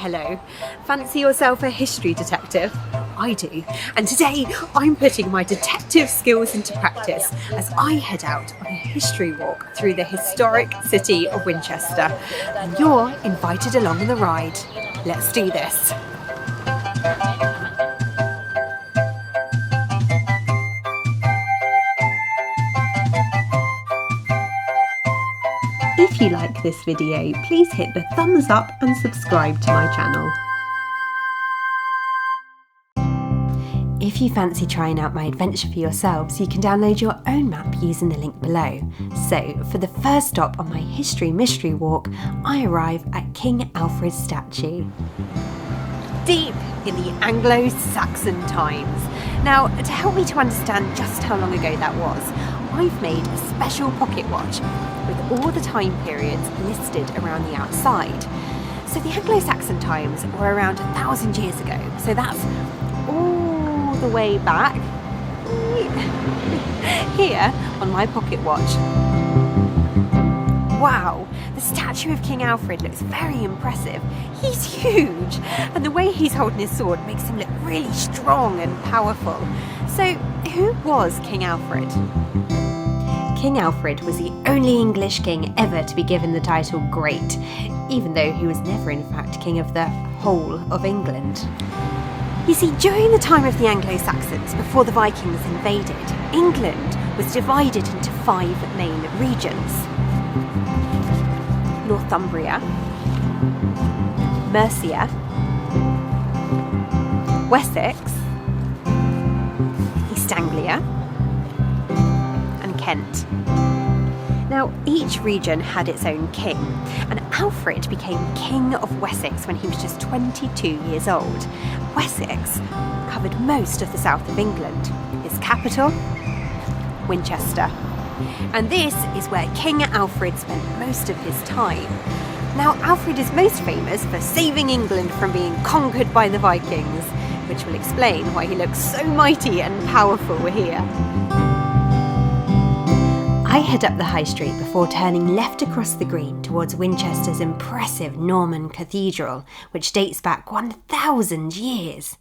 hello. Fancy yourself a history detective? I do. And today I'm putting my detective skills into practice as I head out on a history walk through the historic city of Winchester. And you're invited along on the ride. Let's do this. If you like this video, please hit the thumbs up and subscribe to my channel. If you fancy trying out my adventure for yourselves, you can download your own map using the link below. So, for the first stop on my history mystery walk, I arrive at King Alfred's statue. Deep in the Anglo-Saxon times. Now, to help me to understand just how long ago that was, I've made a special pocket watch with all the time periods listed around the outside. So the Anglo-Saxon times were around 1,000 years ago, so that's all the way back here on my pocket watch. Wow, the statue of King Alfred looks very impressive. He's huge, and the way he's holding his sword makes him look really strong and powerful. So, who was King Alfred? King Alfred was the only English king ever to be given the title Great, even though he was never in fact king of the whole of England. You see, during the time of the Anglo-Saxons, before the Vikings invaded, England was divided into 5 main regions. Northumbria, Mercia, Wessex, East Anglia, and Kent. Now, each region had its own king, and Alfred became King of Wessex when he was just 22 years old. Wessex covered most of the south of England. Its capital, Winchester. And this is where King Alfred spent most of his time. Now, Alfred is most famous for saving England from being conquered by the Vikings, which will explain why he looks so mighty and powerful here. I head up the high street before turning left across the green towards Winchester's impressive Norman Cathedral, which dates back 1,000 years.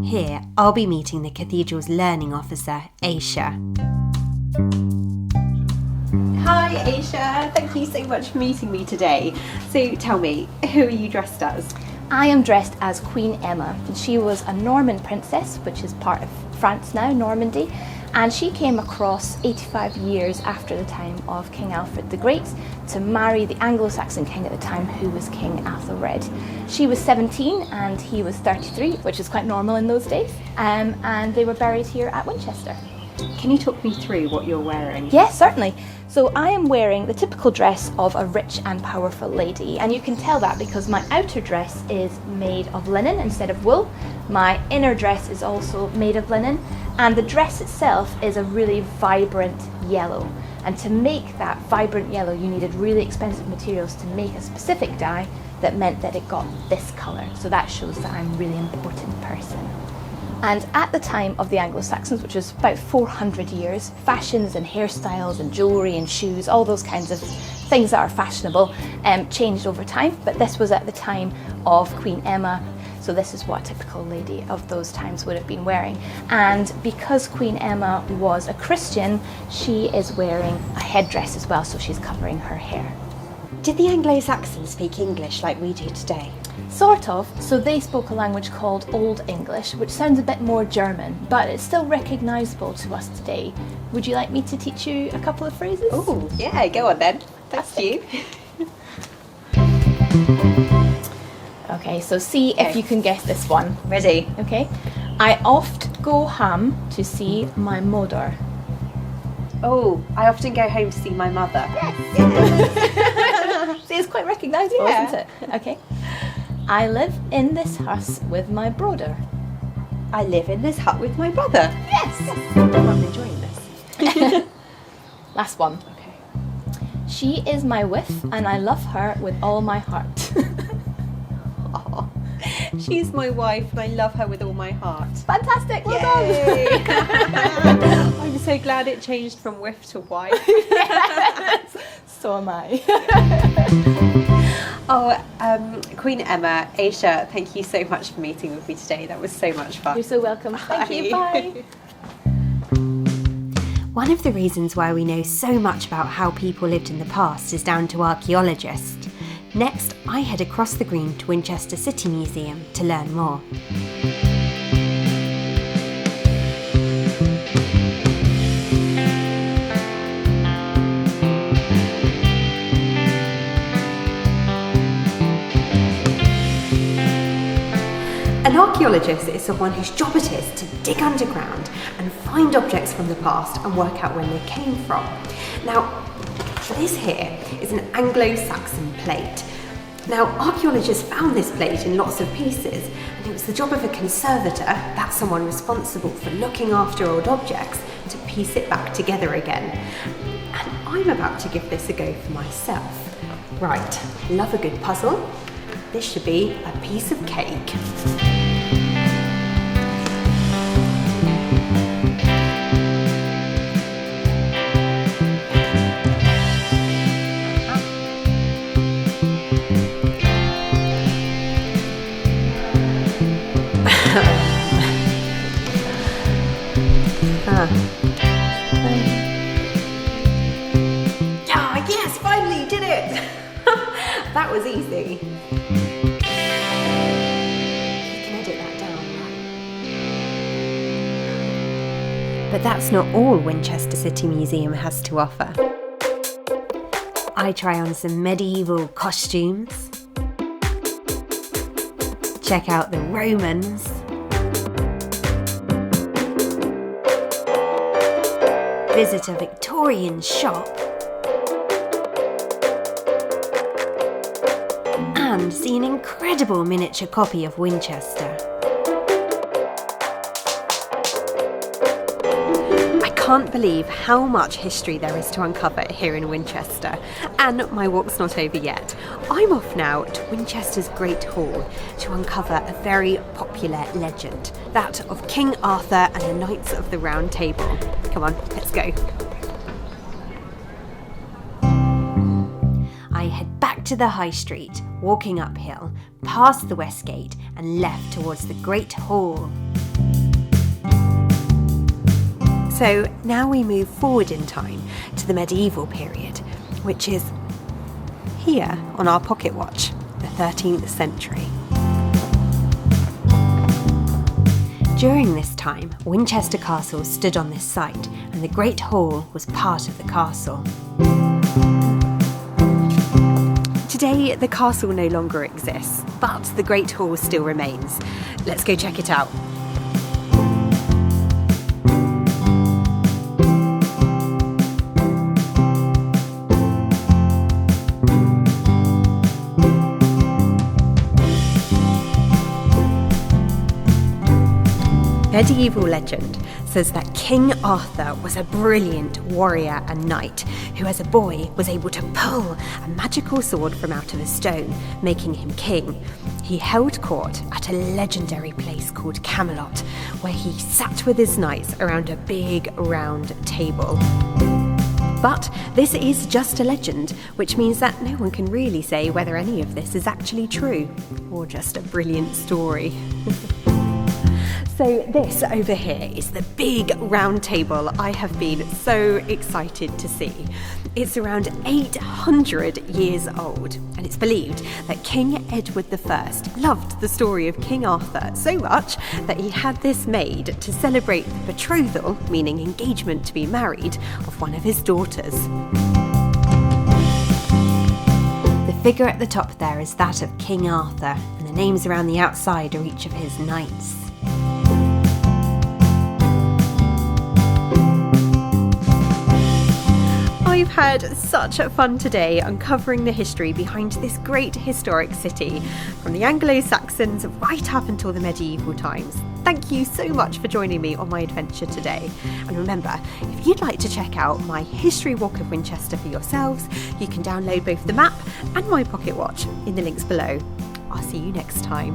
Here, I'll be meeting the cathedral's learning officer, Aisha. Hi Aisha, thank you so much for meeting me today. So tell me, who are you dressed as? I am dressed as Queen Emma. She was a Norman princess, which is part of France now, Normandy, and she came across 85 years after the time of King Alfred the Great to marry the Anglo-Saxon king at the time, who was King Athelred. She was 17 and he was 33, which is quite normal in those days, and they were buried here at Winchester. Can you talk me through what you're wearing? Yes, certainly. So I am wearing the typical dress of a rich and powerful lady, and you can tell that because my outer dress is made of linen instead of wool. My inner dress is also made of linen, and the dress itself is a really vibrant yellow. And to make that vibrant yellow, you needed really expensive materials to make a specific dye that meant that it got this colour. So that shows that I'm a really important person. And at the time of the Anglo-Saxons, which was about 400 years, fashions and hairstyles and jewellery and shoes, all those kinds of things that are fashionable, changed over time. But this was at the time of Queen Emma, so this is what a typical lady of those times would have been wearing. And because Queen Emma was a Christian, she is wearing a headdress as well, so she's covering her hair. Did the Anglo-Saxons speak English like we do today? Sort of. So they spoke a language called Old English, which sounds a bit more German, but it's still recognisable to us today. Would you like me to teach you a couple of phrases? Oh, yeah, go on then. Thank you. Okay, so see if you can guess this one. Ready? Okay. I oft go home to see my mother. Oh, I often go home to see my mother. Yes. See, it's quite recognisable, Yeah. isn't it? Okay. I live in this house with my brother. I live in this hut with my brother. Yes. I'm enjoying this. Last one. Okay. She is my wife and I love her with all my heart. Oh, she's my wife and I love her with all my heart. Fantastic, well Yay. done. I'm so glad it changed from whiff to wife. Yes, so am I. Queen Emma, Aisha, thank you so much for meeting with me today. That was so much fun. You're so welcome. Thank you. Bye. One of the reasons why we know so much about how people lived in the past is down to archaeologists. Next, I head across the green to Winchester City Museum to learn more. An archaeologist is someone whose job it is to dig underground and find objects from the past and work out when they came from. Now, this here is an Anglo-Saxon plate. Now, archaeologists found this plate in lots of pieces, and it was the job of a conservator, that's someone responsible for looking after old objects, to piece it back together again. And I'm about to give this a go for myself. Right, love a good puzzle. This should be a piece of cake. Ah, yes, finally did it! That was easy. You can edit that down, right? But that's not all Winchester City Museum has to offer. I try on some medieval costumes, check out the Romans, visit a Victorian shop, and see an incredible miniature copy of Winchester. I can't believe how much history there is to uncover here in Winchester, and my walk's not over yet. I'm off now to Winchester's Great Hall to uncover a very popular legend, that of King Arthur and the Knights of the Round Table. Come on, let's go. I head back to the high street, walking uphill, past the West Gate and left towards the Great Hall. So now we move forward in time to the medieval period, which is here on our pocket watch, the 13th century. During this time, Winchester Castle stood on this site, and the Great Hall was part of the castle. Today, the castle no longer exists, but the Great Hall still remains. Let's go check it out. Medieval legend says that King Arthur was a brilliant warrior and knight who as a boy was able to pull a magical sword from out of a stone, making him king. He held court at a legendary place called Camelot, where he sat with his knights around a big round table. But this is just a legend, which means that no one can really say whether any of this is actually true, or just a brilliant story. So this over here is the big round table I have been so excited to see. It's around 800 years old, and it's believed that King Edward I loved the story of King Arthur so much that he had this made to celebrate the betrothal, meaning engagement to be married, of one of his daughters. The figure at the top there is that of King Arthur, and the names around the outside are each of his knights. I've had such fun today uncovering the history behind this great historic city, from the Anglo-Saxons right up until the medieval times. Thank you so much for joining me on my adventure today. And remember, if you'd like to check out my history walk of Winchester for yourselves, you can download both the map and my pocket watch in the links below. I'll see you next time.